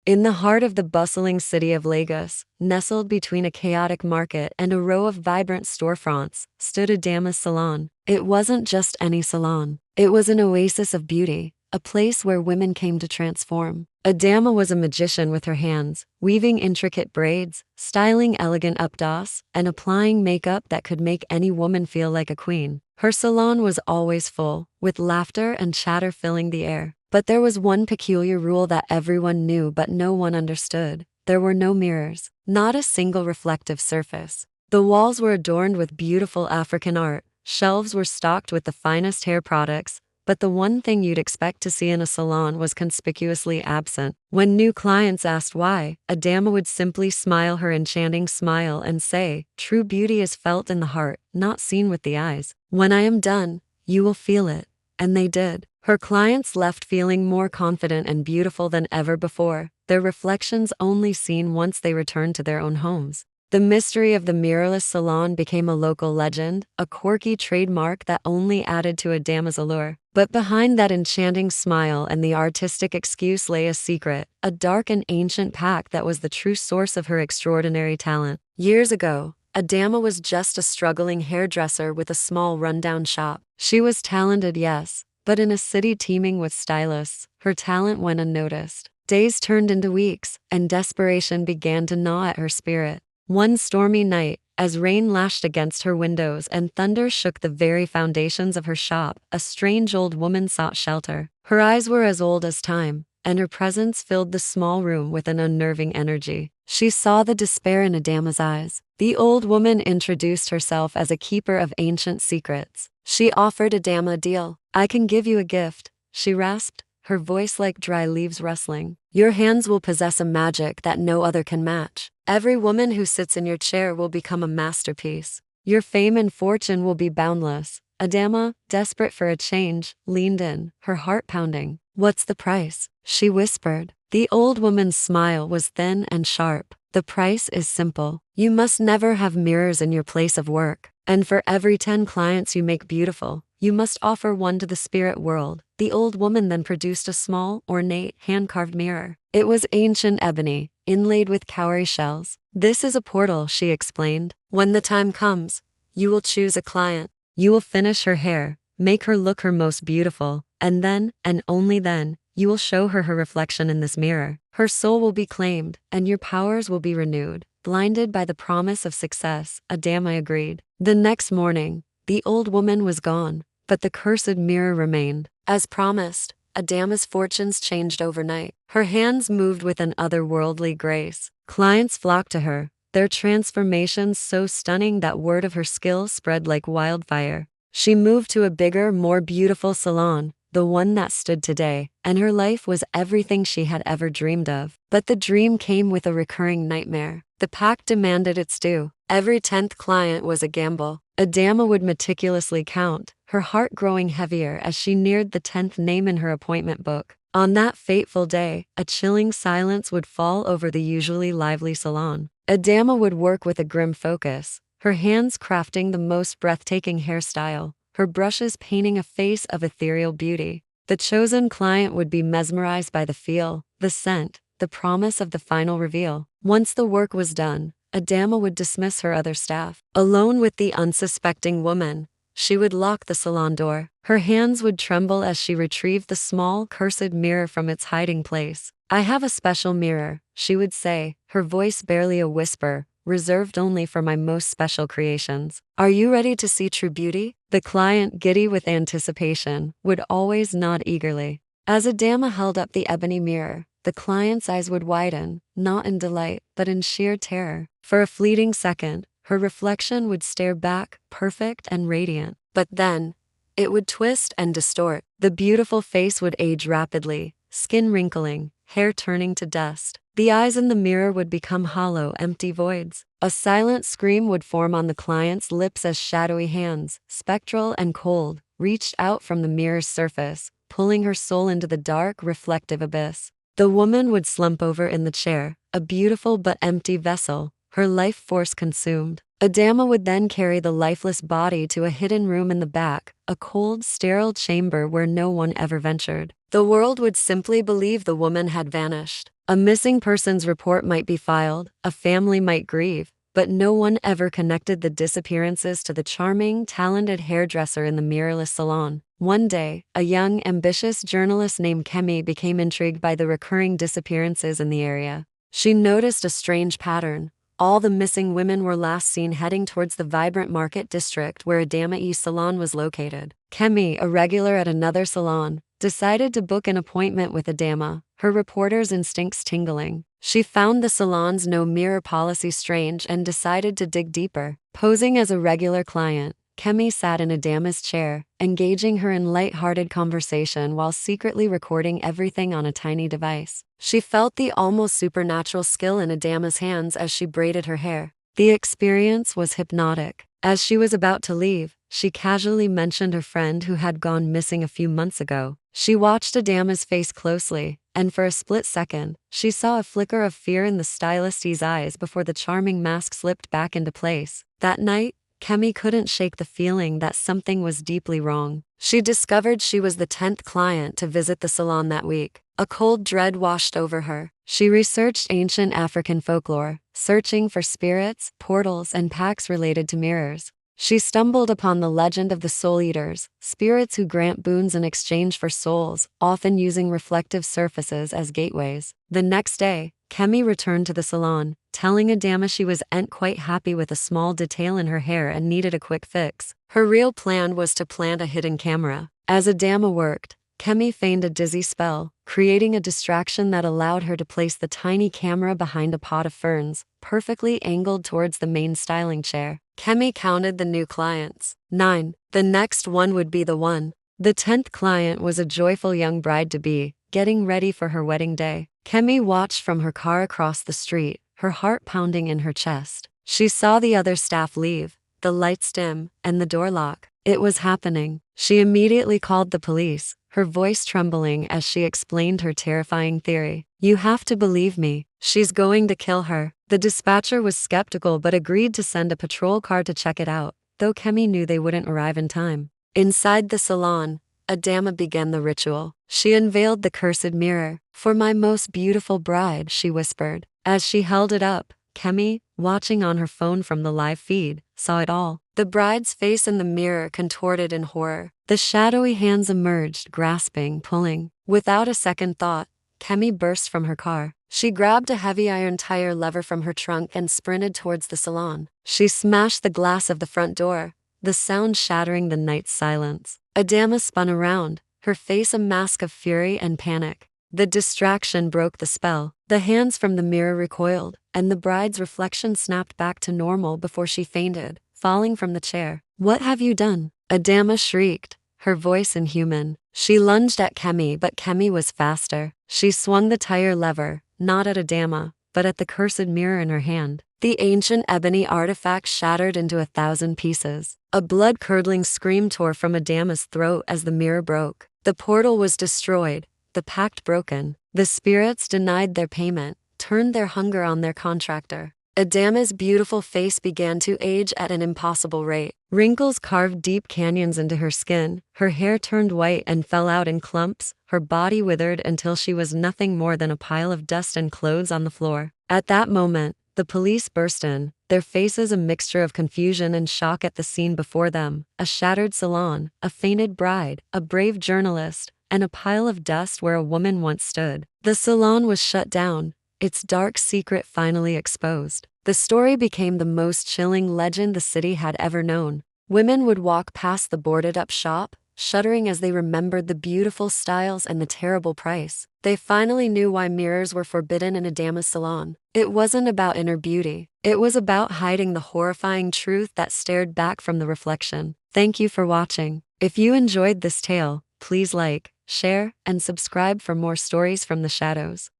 In the heart of the bustling city of Lagos, nestled between a chaotic market and a row of vibrant storefronts, stood Adamma's salon. It wasn't just any salon. It was an oasis of beauty, a place where women came to transform. Adamma was a magician with her hands, weaving intricate braids, styling elegant updos, and applying makeup that could make any woman feel like a queen. Her salon was always full, with laughter and chatter filling the air. But there was one peculiar rule that everyone knew but no one understood. There were no mirrors, not a single reflective surface. The walls were adorned with beautiful African art, shelves were stocked with the finest hair products, but the one thing you'd expect to see in a salon was conspicuously absent. When new clients asked why, Adamma would simply smile her enchanting smile and say, "True beauty is felt in the heart, not seen with the eyes. When I am done, you will feel it." And they did. Her clients left feeling more confident and beautiful than ever before, their reflections only seen once they returned to their own homes. The mystery of the mirrorless salon became a local legend, a quirky trademark that only added to Adamma's allure. But behind that enchanting smile and the artistic excuse lay a secret, a dark and ancient pact that was the true source of her extraordinary talent. Years ago, Adamma was just a struggling hairdresser with a small rundown shop. She was talented, yes, but in a city teeming with stylists, her talent went unnoticed. Days turned into weeks, and desperation began to gnaw at her spirit. One stormy night, as rain lashed against her windows and thunder shook the very foundations of her shop, a strange old woman sought shelter. Her eyes were as old as time, and her presence filled the small room with an unnerving energy. She saw the despair in Adamma's eyes. The old woman introduced herself as a keeper of ancient secrets. She offered Adamma a deal. "I can give you a gift," she rasped, her voice like dry leaves rustling. "Your hands will possess a magic that no other can match. Every woman who sits in your chair will become a masterpiece. Your fame and fortune will be boundless." Adamma, desperate for a change, leaned in, her heart pounding. "What's the price?" she whispered. The old woman's smile was thin and sharp. "The price is simple. You must never have mirrors in your place of work. And for every 10 clients you make beautiful, you must offer one to the spirit world." The old woman then produced a small, ornate, hand-carved mirror. It was ancient ebony, inlaid with cowrie shells. "This is a portal," she explained. "When the time comes, you will choose a client. You will finish her hair, make her look her most beautiful, and then, and only then, you will show her her reflection in this mirror. Her soul will be claimed, and your powers will be renewed." Blinded by the promise of success, Adamma agreed. The next morning, the old woman was gone, but the cursed mirror remained. As promised, Adamma's fortunes changed overnight. Her hands moved with an otherworldly grace. Clients flocked to her, their transformations so stunning that word of her skill spread like wildfire. She moved to a bigger, more beautiful salon, the one that stood today, and her life was everything she had ever dreamed of. But the dream came with a recurring nightmare. The pact demanded its due. Every 10th client was a gamble. Adamma would meticulously count, her heart growing heavier as she neared the 10th name in her appointment book. On that fateful day, a chilling silence would fall over the usually lively salon. Adamma would work with a grim focus, her hands crafting the most breathtaking hairstyle, her brushes painting a face of ethereal beauty. The chosen client would be mesmerized by the feel, the scent, the promise of the final reveal. Once the work was done, Adamma would dismiss her other staff. Alone with the unsuspecting woman, she would lock the salon door. Her hands would tremble as she retrieved the small, cursed mirror from its hiding place. "I have a special mirror," she would say, her voice barely a whisper, "reserved only for my most special creations. Are you ready to see true beauty?" The client, giddy with anticipation, would always nod eagerly. As Adamma held up the ebony mirror, the client's eyes would widen, not in delight, but in sheer terror. For a fleeting second, her reflection would stare back, perfect and radiant. But then, it would twist and distort. The beautiful face would age rapidly, skin wrinkling, hair turning to dust. The eyes in the mirror would become hollow, empty voids. A silent scream would form on the client's lips as shadowy hands, spectral and cold, reached out from the mirror's surface, pulling her soul into the dark, reflective abyss. The woman would slump over in the chair, a beautiful but empty vessel, her life force consumed. Adamma would then carry the lifeless body to a hidden room in the back, a cold, sterile chamber where no one ever ventured. The world would simply believe the woman had vanished. A missing persons report might be filed, a family might grieve, but no one ever connected the disappearances to the charming, talented hairdresser in the mirrorless salon. One day, a young, ambitious journalist named Kemi became intrigued by the recurring disappearances in the area. She noticed a strange pattern. All the missing women were last seen heading towards the vibrant market district where Aráwéyò salon was located. Kemi, a regular at another salon, decided to book an appointment with Adamma, her reporter's instincts tingling. She found the salon's no mirror policy strange and decided to dig deeper. Posing as a regular client, Kemi sat in Adamma's chair, engaging her in light-hearted conversation while secretly recording everything on a tiny device. She felt the almost supernatural skill in Adamma's hands as she braided her hair. The experience was hypnotic. As she was about to leave, she casually mentioned her friend who had gone missing a few months ago. She watched Adamma's face closely, and for a split second, she saw a flicker of fear in the stylist's eyes before the charming mask slipped back into place. That night, Kemi couldn't shake the feeling that something was deeply wrong. She discovered she was the 10th client to visit the salon that week. A cold dread washed over her. She researched ancient African folklore, searching for spirits, portals, and pacts related to mirrors. She stumbled upon the legend of the soul eaters, spirits who grant boons in exchange for souls, often using reflective surfaces as gateways. The next day, Kemi returned to the salon, telling Adamma she wasn't quite happy with a small detail in her hair and needed a quick fix. Her real plan was to plant a hidden camera. As Adamma worked, Kemi feigned a dizzy spell, creating a distraction that allowed her to place the tiny camera behind a pot of ferns, perfectly angled towards the main styling chair. Kemi counted the new clients. 9. The next one would be the one. The 10th client was a joyful young bride-to-be, getting ready for her wedding day. Kemi watched from her car across the street, her heart pounding in her chest. She saw the other staff leave, the lights dim, and the door lock. It was happening. She immediately called the police, her voice trembling as she explained her terrifying theory. "You have to believe me. She's going to kill her." The dispatcher was skeptical but agreed to send a patrol car to check it out, though Kemi knew they wouldn't arrive in time. Inside the salon, Adamma began the ritual. She unveiled the cursed mirror. "For my most beautiful bride," she whispered. As she held it up, Kemi, watching on her phone from the live feed, saw it all. The bride's face in the mirror contorted in horror. The shadowy hands emerged, grasping, pulling. Without a second thought, Kemi burst from her car. She grabbed a heavy iron tire lever from her trunk and sprinted towards the salon. She smashed the glass of the front door, the sound shattering the night's silence. Adamma spun around, her face a mask of fury and panic. The distraction broke the spell. The hands from the mirror recoiled, and the bride's reflection snapped back to normal before she fainted, falling from the chair. "What have you done?" Adamma shrieked, her voice inhuman. She lunged at Kemi, but Kemi was faster. She swung the tire lever, not at Adamma, but at the cursed mirror in her hand. The ancient ebony artifact shattered into 1,000 pieces. A blood-curdling scream tore from Adamma's throat as the mirror broke. The portal was destroyed, the pact broken. The spirits denied their payment, turned their hunger on their contractor. Adamma's beautiful face began to age at an impossible rate. Wrinkles carved deep canyons into her skin, her hair turned white and fell out in clumps, her body withered until she was nothing more than a pile of dust and clothes on the floor. At that moment, the police burst in, their faces a mixture of confusion and shock at the scene before them. A shattered salon, a fainted bride, a brave journalist, and a pile of dust where a woman once stood. The salon was shut down, its dark secret finally exposed. The story became the most chilling legend the city had ever known. Women would walk past the boarded-up shop, shuddering as they remembered the beautiful styles and the terrible price. They finally knew why mirrors were forbidden in Adamma's salon. It wasn't about inner beauty. It was about hiding the horrifying truth that stared back from the reflection. Thank you for watching. If you enjoyed this tale, please like, share, and subscribe for more stories from the shadows.